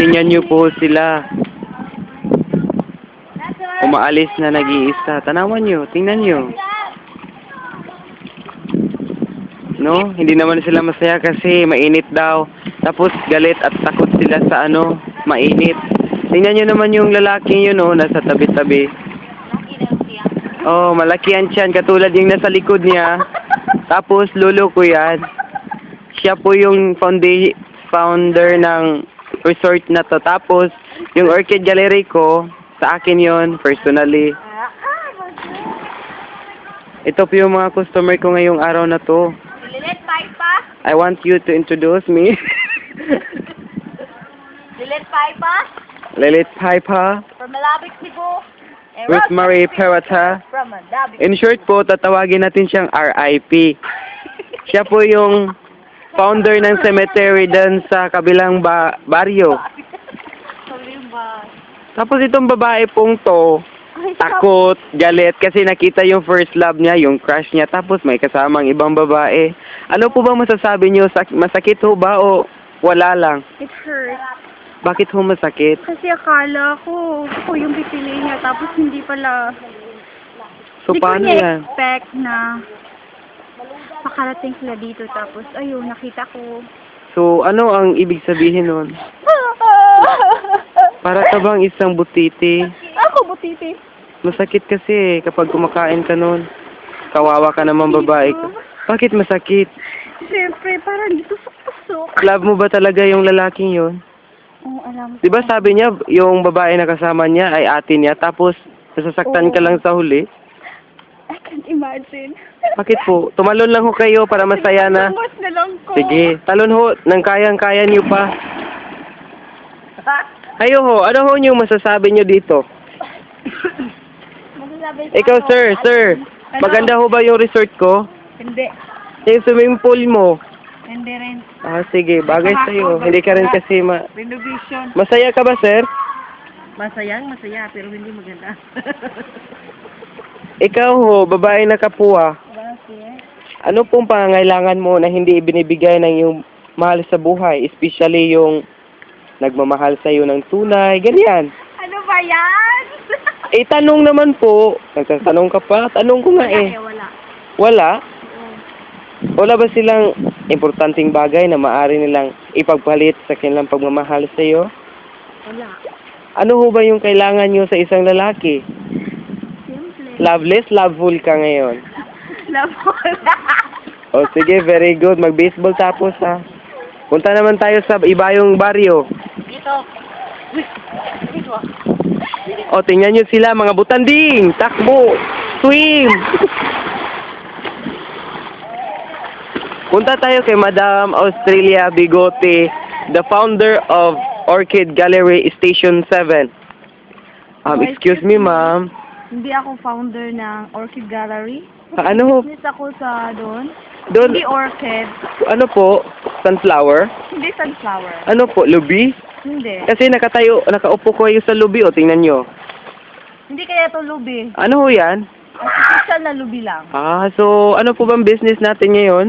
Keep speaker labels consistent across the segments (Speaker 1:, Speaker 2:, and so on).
Speaker 1: Tingnan niyo po sila. Umaalis na nag-iisa. Tanawan niyo, tingnan niyo. No, hindi naman sila masaya kasi mainit daw. Tapos galit at takot sila sa mainit. Tingnan niyo naman yung lalaking yun, nasa tabi-tabi. Oh, malaki yan tiyan, katulad yung nasa likod niya. Tapos lolo ko yan. Siya po yung founder ng resort na to. Tapos yung Orchid Gallery ko, sa akin yon personally. Ito po yung mga customer ko ngayong araw na to.
Speaker 2: Lilit Paipa?
Speaker 1: I want you to introduce me.
Speaker 2: Lilit Paipa?
Speaker 1: Lilit Paipa.
Speaker 2: From Malabig, Cebu.
Speaker 1: With Marie Perata.
Speaker 2: From Malabig.
Speaker 1: In short po, tatawagin natin siyang RIP. Siya po yung founder ng cemetery dun sa kabilang baryo. Tapos itong babae pong to, takot, galit, kasi nakita yung first love niya, yung crush niya, tapos may kasamang ibang babae. Ano po ba masasabi niyo? Masakit ho ba o wala lang?
Speaker 2: It hurts.
Speaker 1: Bakit ho masakit?
Speaker 2: Kasi akala ko, ako yung pipili niya, tapos hindi pala.
Speaker 1: So
Speaker 2: Hindi
Speaker 1: paano
Speaker 2: ko
Speaker 1: yan?
Speaker 2: expect na makarating sila dito, tapos ayun, nakita ko.
Speaker 1: So ano ang ibig sabihin nun? Para ka bang isang butiti?
Speaker 2: Ako, butiti.
Speaker 1: Masakit kasi kapag kumakain ka nun. Kawawa ka naman babae ka. Bakit masakit?
Speaker 2: Siyempre, parang tusok-tusok.
Speaker 1: Love mo ba talaga yung lalaking yun?
Speaker 2: Oo, alam ko.
Speaker 1: Diba sabi niya, yung babae na kasama niya ay ate niya, tapos nasasaktan ka lang sa huli?
Speaker 2: I can't imagine.
Speaker 1: Bakit po? Tumalon lang ho kayo para masaya na.
Speaker 2: Tumos na lang ko.
Speaker 1: Sige, talon ho, nang kayang-kaya niyo pa. Kayo ho, ano ho yung masasabi niyo dito? Ikaw sir, maganda ho ba yung resort ko?
Speaker 2: Hindi.
Speaker 1: Yung swimming pool mo?
Speaker 2: Hindi rin.
Speaker 1: Ah, sige, bagay sa'yo. Hindi ka rin kasi
Speaker 2: Renovation.
Speaker 1: Masaya ka ba, sir?
Speaker 2: Masaya, pero hindi maganda.
Speaker 1: Ikaw ho, babae na kapua.
Speaker 2: Bakit?
Speaker 1: Ano pong pangangailangan mo na hindi ibinibigay ng iyong mahal sa buhay? Especially yung nagmamahal sa'yo ng tunay, ganyan.
Speaker 2: Ano ba yan?
Speaker 1: Tanong naman po. Nagtatanong ka pa? Tanong ko nga eh.
Speaker 2: Wala.
Speaker 1: Wala? Wala ba silang importanteng bagay na maaari nilang ipagpalit sa kanilang pagmamahal sa'yo?
Speaker 2: Wala.
Speaker 1: Ano ho ba yung kailangan nyo sa isang lalaki?
Speaker 2: Simple.
Speaker 1: Loveless, loveful ka ngayon.
Speaker 2: Love.
Speaker 1: O sige, very good. Mag-baseball tapos ha. Punta naman tayo sa ibayong baryo.
Speaker 2: Dito. Dito.
Speaker 1: O, tingnan nyo sila, mga butanding! Takbo! Swim! Punta tayo kay Madam Australia Bigote, the founder of Orchid Gallery Station 7. Excuse me, ma'am.
Speaker 2: Hindi ako founder ng Orchid Gallery.
Speaker 1: Ano ho?
Speaker 2: Business ako sa doon.
Speaker 1: Doon,
Speaker 2: Hindi orchid.
Speaker 1: ano po? Sunflower?
Speaker 2: Hindi sunflower.
Speaker 1: Ano po? Lubi?
Speaker 2: Hindi.
Speaker 1: Kasi nakaupo ko kayo sa lubi, o tingnan nyo.
Speaker 2: Hindi kaya ito lubi.
Speaker 1: Ano ho yan?
Speaker 2: Artificial na lubi lang.
Speaker 1: So, ano po bang business natin ngayon?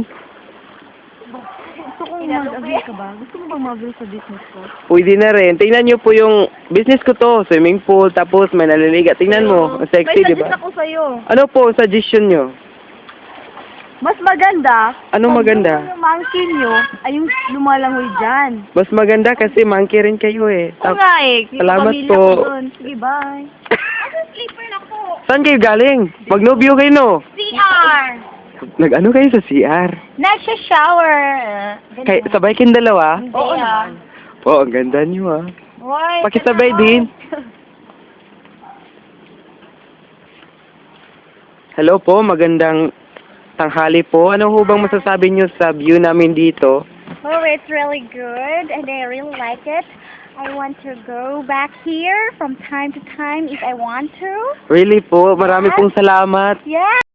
Speaker 2: Gusto kong mag-agree ka ba? Gusto mo bang mag-agree sa business ko?
Speaker 1: Pwede na rin. Tingnan nyo po yung business ko to. Swimming pool, tapos may naliliga. Tingnan mo. Ang sexy, di
Speaker 2: May suggest
Speaker 1: ba?
Speaker 2: ako sa'yo.
Speaker 1: Ano po suggestion nyo?
Speaker 2: Mas maganda.
Speaker 1: Anong maganda?
Speaker 2: Yung monkey nyo ay yung lumalangoy dyan.
Speaker 1: Mas maganda kasi monkey rin kayo eh.
Speaker 2: Oo nga eh. Yung
Speaker 1: Salamat
Speaker 2: pamilya
Speaker 1: po.
Speaker 2: ko dun. Sige, bye. Sleeper na po.
Speaker 1: Saan kayo galing? Mag-nobyo kayo, no?
Speaker 2: CR.
Speaker 1: Nag-ano kayo sa CR?
Speaker 2: Nagsha-shower.
Speaker 1: Sabay kayong dalawa?
Speaker 2: Oo naman.
Speaker 1: Oh, ang ganda nyo ah.
Speaker 2: Why?
Speaker 1: Pakisabay din. Hello po, magandang tanghali po. Ano ho bang masasabi nyo sa view namin dito?
Speaker 2: Oh, it's really good and I really like it. I want to go back here from time to time if I want to.
Speaker 1: Really po, marami pong salamat.
Speaker 2: Yeah.